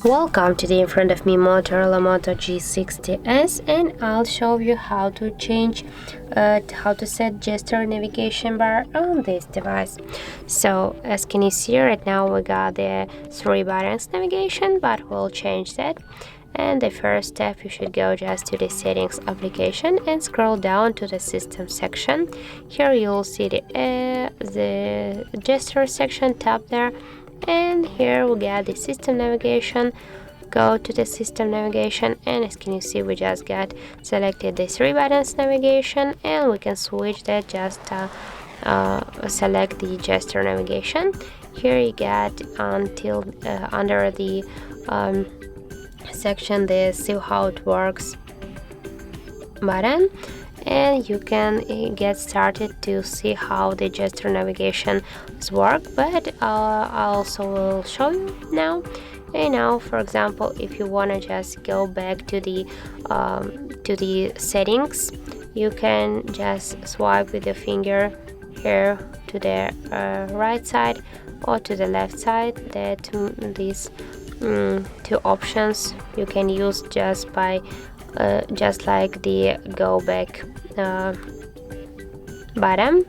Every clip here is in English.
Welcome to the in front of me Motorola Moto G60S, and I'll show you how to how to set gesture navigation bar on this device. So as can you see right now, we got the 3 buttons navigation, but we'll change that. And the first step, you should go just to the settings application and scroll down to the system section. Here you'll see the gesture section tab there. And here we get the system navigation. Go to the system navigation, and as can you see, we just got selected the 3 buttons navigation, and we can switch that, just select the gesture navigation. Here you get until under the section the see how it works button, and you can get started to see how the gesture navigation work, but I also will show you now. And now, for example, if you want to just go back to the settings, you can just swipe with your finger here to the right side or to the left side. That these 2 options you can use just by just like the go back button.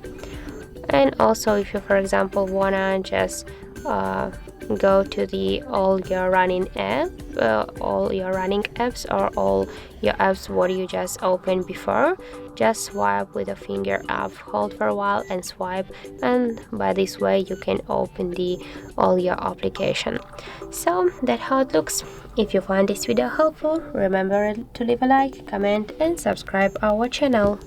And also, if you, for example, wanna just go to the all your running apps or all your apps what you just opened before, just swipe with a finger up, hold for a while and swipe, and by this way you can open all your application. So that's how it looks. If you find this video helpful, remember to leave a like, comment and subscribe our channel.